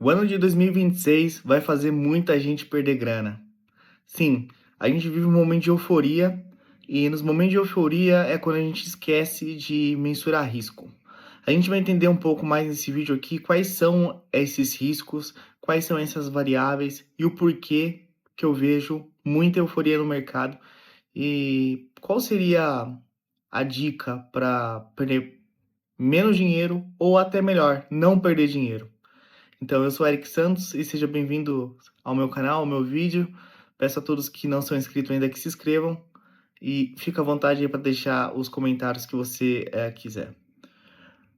O ano de 2026 vai fazer muita gente perder grana. Sim, a gente vive um momento de euforia e nos momentos de euforia é quando a gente esquece de mensurar risco. A gente vai entender um pouco mais nesse vídeo aqui quais são esses riscos, quais são essas variáveis e o porquê que eu vejo muita euforia no mercado e qual seria a dica para perder menos dinheiro ou até melhor, não perder dinheiro. Então, eu sou Eric Santos e seja bem-vindo ao meu canal, ao meu vídeo. Peço a todos que não são inscritos ainda que se inscrevam e fica à vontade aí para deixar os comentários que você quiser.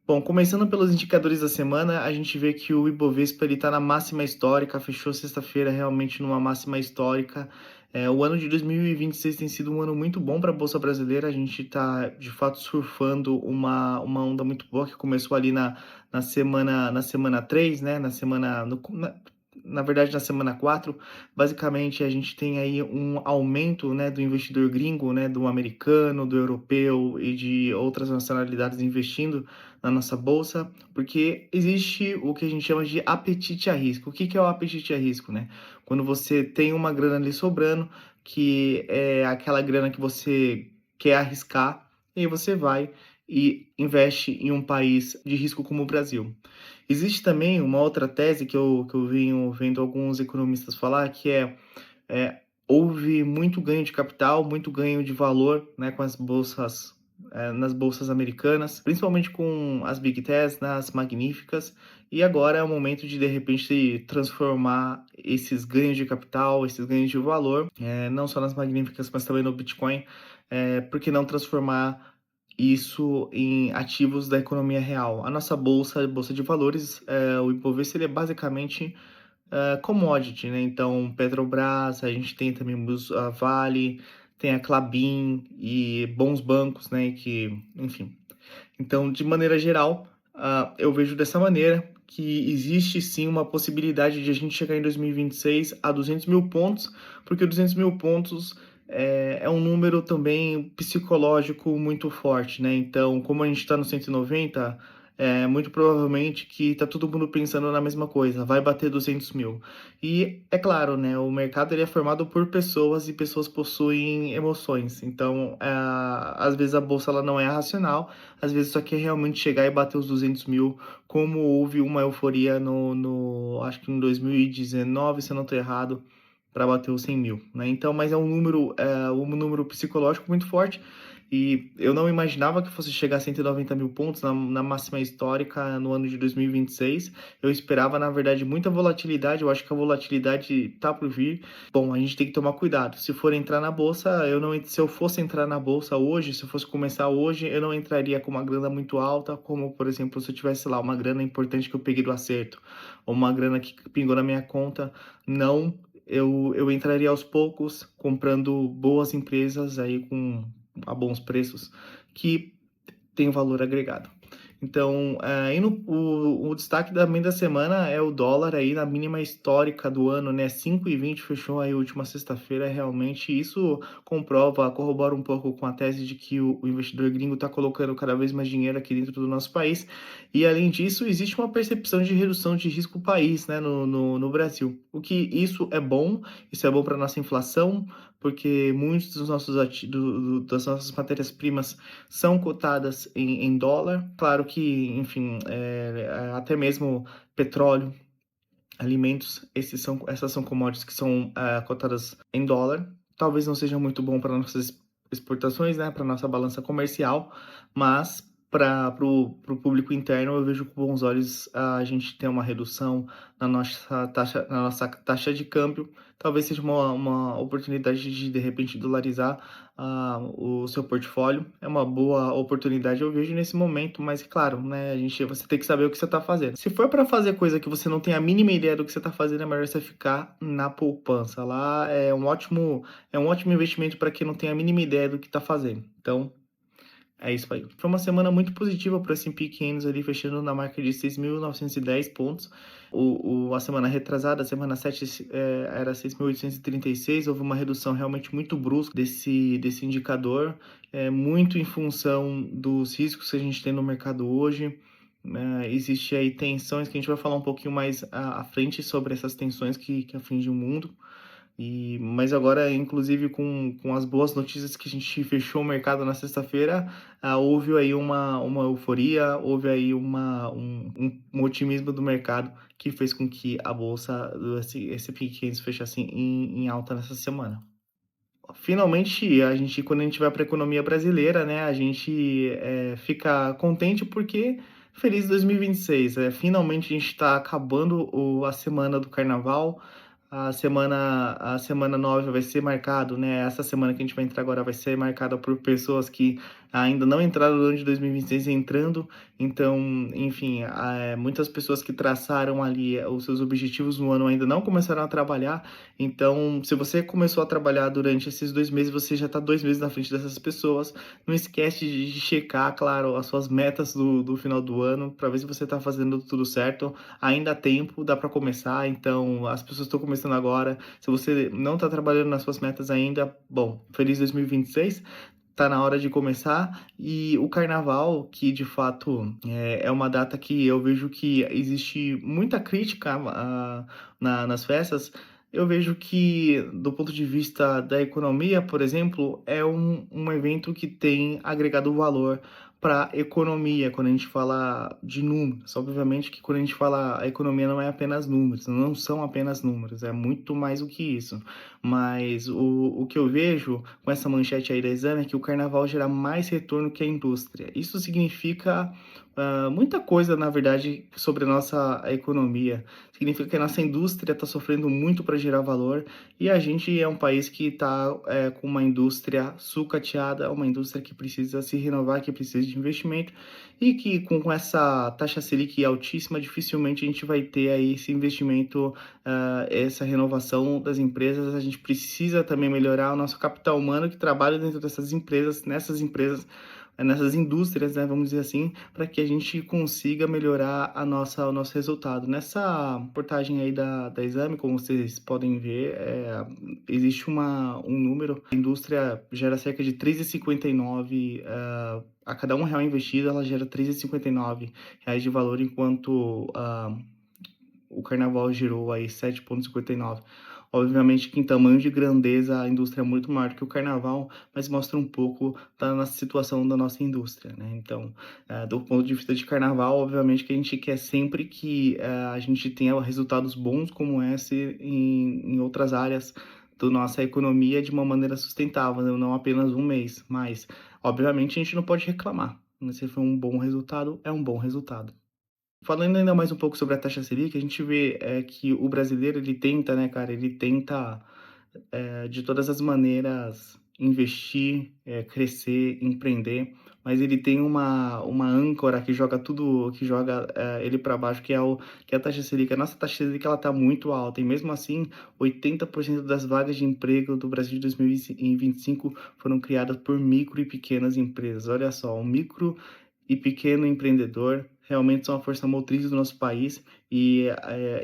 Bom, começando pelos indicadores da semana, a gente vê que o Ibovespa está na máxima histórica, fechou sexta-feira realmente numa máxima histórica. O ano de 2026 tem sido um ano muito bom para a Bolsa Brasileira, a gente está de fato surfando uma onda muito boa que começou ali na semana 3, né? Na verdade, na semana 4, basicamente a gente tem aí um aumento, né, do investidor gringo, né, do americano, do europeu e de outras nacionalidades investindo na nossa bolsa, porque existe o que a gente chama de apetite a risco. O que que é o apetite a risco, né? Quando você tem uma grana ali sobrando, que é aquela grana que você quer arriscar, e aí você vai e investe em um país de risco como o Brasil. Existe também uma outra tese que eu venho vendo alguns economistas falar, que houve muito ganho de capital, muito ganho de valor, né, com as bolsas, nas bolsas americanas, principalmente com as Big Techs, nas magníficas, e agora é o momento de repente, transformar esses ganhos de capital, esses ganhos de valor, não só nas magníficas, mas também no Bitcoin, por que não transformar isso em ativos da economia real? A nossa bolsa, a bolsa de valores, o Ibovespa, ele é basicamente commodity, né? Então, Petrobras, a gente tem também a Vale, tem a Klabin e bons bancos, né? Enfim. Então, de maneira geral, eu vejo dessa maneira que existe sim uma possibilidade de a gente chegar em 2026 a 200 mil pontos, porque 200 mil pontos é um número também psicológico muito forte, né? Então, como a gente está no 190, muito provavelmente que tá todo mundo pensando na mesma coisa, vai bater 200 mil. E é claro, né? O mercado ele é formado por pessoas e pessoas possuem emoções. Então, às vezes a bolsa ela não é racional, às vezes só quer realmente chegar e bater os 200 mil, como houve uma euforia acho que em 2019, se eu não estou errado, para bater os 100 mil, né? Então, mas um número psicológico muito forte e eu não imaginava que fosse chegar a 190 mil pontos na máxima histórica no ano de 2026. Eu esperava, na verdade, muita volatilidade. Eu acho que a volatilidade tá por vir. Bom, a gente tem que tomar cuidado. Se for entrar na bolsa, se eu fosse entrar na bolsa hoje, se eu fosse começar hoje, eu não entraria com uma grana muito alta, como, por exemplo, se eu tivesse lá uma grana importante que eu peguei do acerto, ou uma grana que pingou na minha conta. Não, eu entraria aos poucos, comprando boas empresas aí a bons preços, que tem valor agregado. Então, o destaque também da semana é o dólar aí na mínima histórica do ano, né? 5,20 fechou aí a última sexta-feira. Realmente isso corrobora um pouco com a tese de que o investidor gringo está colocando cada vez mais dinheiro aqui dentro do nosso país. E além disso, existe uma percepção de redução de risco país, né, no Brasil. O que isso é bom para nossa inflação, porque muitos das nossas matérias-primas são cotadas em dólar. Claro que, enfim, até mesmo petróleo, alimentos, essas são commodities que são cotadas em dólar. Talvez não seja muito bom para nossas exportações, né, para nossa balança comercial, mas para o público interno eu vejo com bons olhos a gente ter uma redução na nossa taxa de câmbio. Talvez seja uma oportunidade de repente dolarizar o seu portfólio. É uma boa oportunidade, eu vejo nesse momento, mas claro, né, você tem que saber o que você está fazendo. Se for para fazer coisa que você não tem a mínima ideia do que você está fazendo, é melhor você ficar na poupança. Lá é um ótimo investimento para quem não tem a mínima ideia do que está fazendo. Então, é isso aí. Foi uma semana muito positiva para o S&P 500 ali, fechando na marca de 6.910 pontos. A semana retrasada, a semana 7, era 6.836. Houve uma redução realmente muito brusca desse indicador, muito em função dos riscos que a gente tem no mercado hoje. Existe aí tensões que a gente vai falar um pouquinho mais à frente sobre essas tensões que afligem o mundo. Mas agora, inclusive, com as boas notícias que a gente fechou o mercado na sexta-feira, houve aí uma euforia, houve aí um otimismo do mercado que fez com que a bolsa do S&P 500 fechasse em alta nessa semana. Finalmente, quando a gente vai para a economia brasileira, né, a gente fica contente porque feliz 2026. Finalmente a gente está acabando a semana do carnaval. A semana 9 vai ser marcado, né? Essa semana que a gente vai entrar agora vai ser marcada por pessoas que ainda não entraram no ano de 2026 entrando. Então, enfim, muitas pessoas que traçaram ali os seus objetivos no ano ainda não começaram a trabalhar. Então, se você começou a trabalhar durante esses 2 meses, você já está 2 meses na frente dessas pessoas. Não esquece de checar, claro, as suas metas do final do ano, para ver se você está fazendo tudo certo. Ainda há tempo, dá para começar. Então, as pessoas estão começando agora. Se você não está trabalhando nas suas metas ainda, bom, feliz 2026. Tá na hora de começar. E o carnaval, que de fato é uma data que eu vejo que existe muita crítica nas festas. Eu vejo que, do ponto de vista da economia, por exemplo, é um evento que tem agregado valor para a economia, quando a gente fala de números. Obviamente que quando a gente fala a economia não é apenas números, não são apenas números, é muito mais do que isso. Mas o que eu vejo com essa manchete aí da Exame é que o carnaval gera mais retorno que a indústria. Isso significa muita coisa, na verdade, sobre a nossa economia. Significa que a nossa indústria está sofrendo muito para gerar valor e a gente é um país que está com uma indústria sucateada, uma indústria que precisa se renovar, que precisa de investimento e que com essa taxa Selic altíssima, dificilmente a gente vai ter aí esse investimento, essa renovação das empresas. A gente precisa também melhorar o nosso capital humano que trabalha dentro dessas empresas, nessas indústrias, né, vamos dizer assim, para que a gente consiga melhorar o nosso resultado. Nessa portagem aí da Exame, como vocês podem ver, existe um número, a indústria gera cerca de 3,59 a cada R$ 1 investido, ela gera 3,59 de valor, enquanto o carnaval gerou aí 7,59. Obviamente que em tamanho de grandeza a indústria é muito maior que o carnaval, mas mostra um pouco da nossa situação da nossa indústria, né? Então, do ponto de vista de carnaval, obviamente que a gente quer sempre que a gente tenha resultados bons como esse em outras áreas da nossa economia de uma maneira sustentável, né? Não apenas um mês, mas obviamente a gente não pode reclamar. Se foi um bom resultado, é um bom resultado. Falando ainda mais um pouco sobre a taxa Selic, a gente vê que o brasileiro ele tenta, né, cara, ele tenta de todas as maneiras investir, crescer, empreender, mas ele tem uma âncora que joga tudo, que joga ele para baixo, que é a taxa Selic. A nossa taxa Selic ela está muito alta e mesmo assim 80% das vagas de emprego do Brasil de 2025 foram criadas por micro e pequenas empresas. Olha só, um micro e pequeno empreendedor realmente são a força motriz do nosso país e,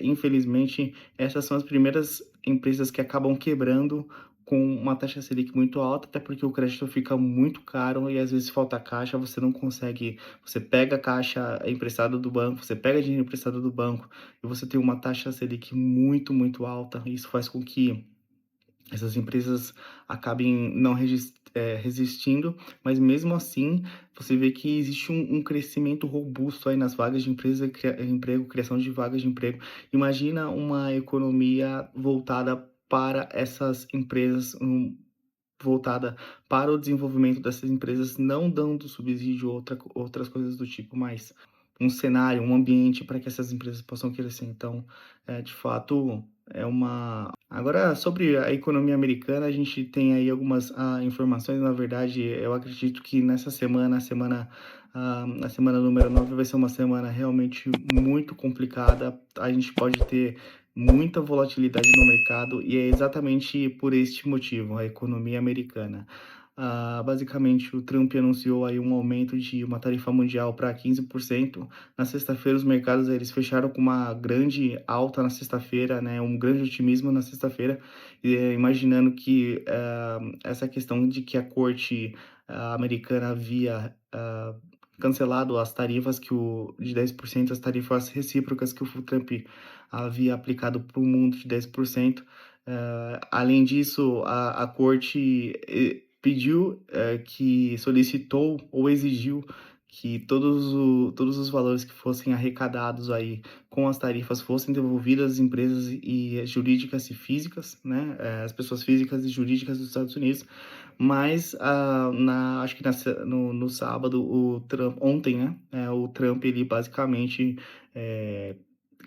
infelizmente, essas são as primeiras empresas que acabam quebrando com uma taxa Selic muito alta, até porque o crédito fica muito caro e às vezes falta caixa, você não consegue, você pega a caixa emprestada do banco, você pega dinheiro emprestado do banco e você tem uma taxa Selic muito, muito alta. Isso faz com que essas empresas acabem não resistindo, mas mesmo assim você vê que existe um crescimento robusto aí nas vagas de emprego, criação de vagas de emprego. Imagina uma economia voltada para essas empresas, voltada para o desenvolvimento dessas empresas, não dando subsídio ou outras coisas do tipo, mas um cenário, um ambiente para que essas empresas possam crescer. Então, de fato, é uma. Agora, sobre a economia americana, a gente tem aí algumas informações. Na verdade, eu acredito que nessa semana, a semana número 9 vai ser uma semana realmente muito complicada. A gente pode ter muita volatilidade no mercado e é exatamente por este motivo, a economia americana. Basicamente, o Trump anunciou aí um aumento de uma tarifa mundial para 15%. Na sexta-feira, os mercados eles fecharam com uma grande alta na sexta-feira, né? Um grande otimismo na sexta-feira, imaginando que essa questão de que a corte americana havia cancelado as tarifas de 10%, as tarifas recíprocas que o Trump havia aplicado para o mundo de 10%. Além disso, a corte pediu, que solicitou ou exigiu que todos os valores que fossem arrecadados aí com as tarifas fossem devolvidas às empresas jurídicas e físicas, né, as pessoas físicas e jurídicas dos Estados Unidos. Mas acho que no sábado, ontem, né, o Trump ele basicamente eh,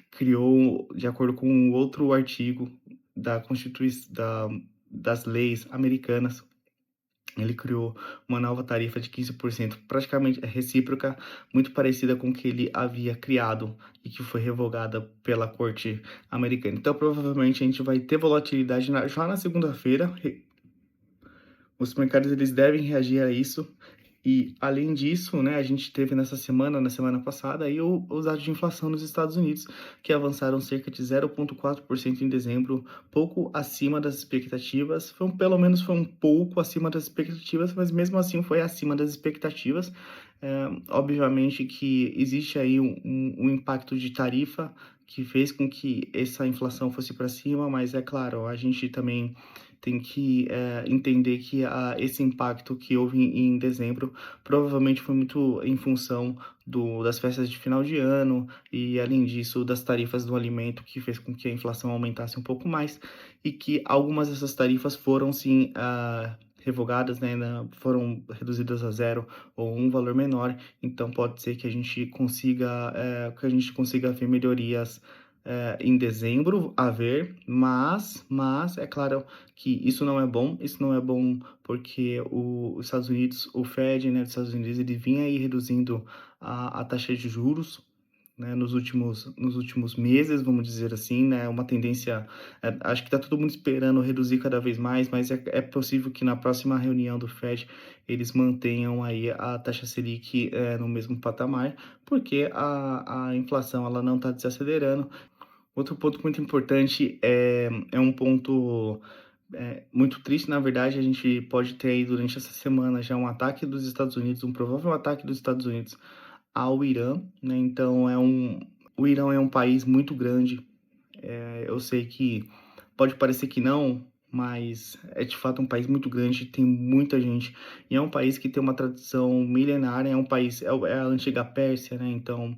criou, de acordo com um outro artigo da Constituição, das leis americanas, ele criou uma nova tarifa de 15%, praticamente recíproca, muito parecida com o que ele havia criado e que foi revogada pela corte americana. Então, provavelmente, a gente vai ter volatilidade já na segunda-feira. Os mercados eles devem reagir a isso. E, além disso, né, a gente teve na semana passada, aí os dados de inflação nos Estados Unidos, que avançaram cerca de 0,4% em dezembro, pouco acima das expectativas. Pelo menos foi um pouco acima das expectativas, mas mesmo assim foi acima das expectativas. Obviamente que existe aí um impacto de tarifa que fez com que essa inflação fosse para cima, mas é claro, a gente também tem que entender que esse impacto que houve em dezembro provavelmente foi muito em função das festas de final de ano e, além disso, das tarifas do alimento, que fez com que a inflação aumentasse um pouco mais e que algumas dessas tarifas foram, sim, revogadas, né, foram reduzidas a zero ou um valor menor. Então, pode ser que a gente consiga ver melhorias em dezembro, mas é claro que isso não é bom porque os Estados Unidos, o Fed, né, dos Estados Unidos, ele vinha aí reduzindo a taxa de juros, né, nos últimos meses, vamos dizer assim, né, uma tendência, acho que está todo mundo esperando reduzir cada vez mais, mas é possível que na próxima reunião do Fed eles mantenham aí a taxa Selic no mesmo patamar, porque a inflação ela não está desacelerando. Outro ponto muito importante é um ponto muito triste, na verdade, a gente pode ter aí durante essa semana já um ataque dos Estados Unidos, um provável ataque dos Estados Unidos ao Irã, né? Então o Irã é um país muito grande. Eu sei que pode parecer que não, mas é de fato um país muito grande, tem muita gente, e é um país que tem uma tradição milenária, é a antiga Pérsia, né? Então,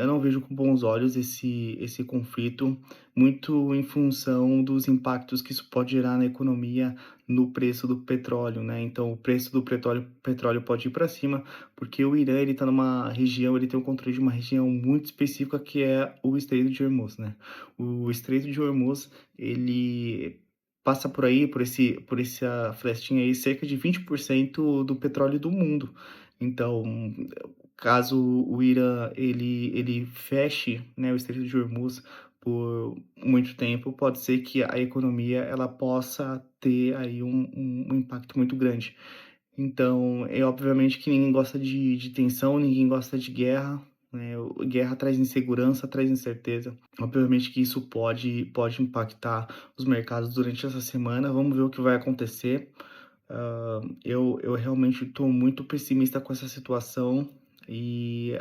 eu não vejo com bons olhos esse conflito, muito em função dos impactos que isso pode gerar na economia, no preço do petróleo, né? Então, o preço do petróleo pode ir para cima, porque o Irã, ele está numa região, ele tem o controle de uma região muito específica que é o Estreito de Hormuz, né? O Estreito de Hormuz, ele passa por aí, por essa frestinha aí, cerca de 20% do petróleo do mundo. Então, caso o Irã ele feche, né, o Estreito de Hormuz por muito tempo, pode ser que a economia ela possa ter aí um impacto muito grande. Então, é obviamente que ninguém gosta de tensão, ninguém gosta de guerra, né? Guerra traz insegurança, traz incerteza. Obviamente que isso pode impactar os mercados durante essa semana. Vamos ver o que vai acontecer. Eu realmente estou muito pessimista com essa situação. E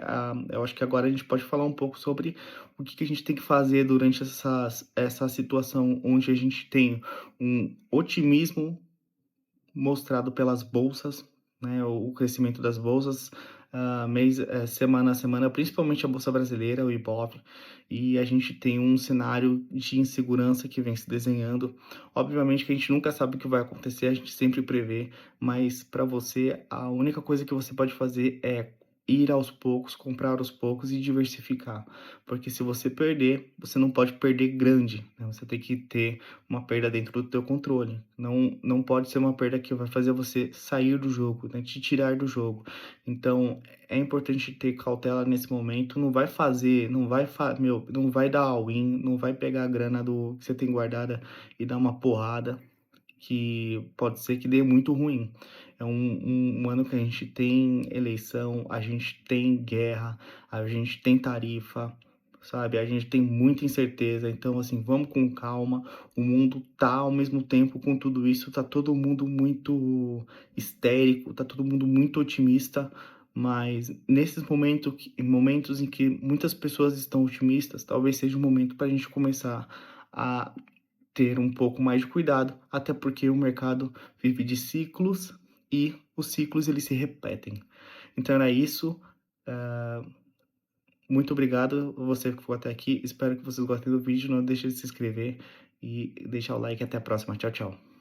eu acho que agora a gente pode falar um pouco sobre o que a gente tem que fazer durante essa situação onde a gente tem um otimismo mostrado pelas bolsas, né, o crescimento das bolsas, semana a semana, principalmente a bolsa brasileira, o Ibov, e a gente tem um cenário de insegurança que vem se desenhando. Obviamente que a gente nunca sabe o que vai acontecer, a gente sempre prevê, mas para você, a única coisa que você pode fazer é ir aos poucos, comprar aos poucos e diversificar, porque se você perder, você não pode perder grande, né? Você tem que ter uma perda dentro do teu controle. Não pode ser uma perda que vai fazer você sair do jogo, né? Te tirar do jogo. Então, é importante ter cautela nesse momento. Não vai dar all-in, não vai pegar a grana do que você tem guardada e dar uma porrada que pode ser que dê muito ruim. É um ano que a gente tem eleição, a gente tem guerra, a gente tem tarifa, sabe? A gente tem muita incerteza, então assim, vamos com calma. O mundo tá ao mesmo tempo com tudo isso, tá todo mundo muito histérico, tá todo mundo muito otimista, Mas nesses momentos em que muitas pessoas estão otimistas, talvez seja um momento para a gente começar a ter um pouco mais de cuidado, até porque o mercado vive de ciclos e os ciclos eles se repetem. Então era isso. ah, Muito obrigado a você que ficou até aqui. Espero que vocês gostem do vídeo. Não deixe de se inscrever e deixar o like. Até a próxima. Tchau, tchau.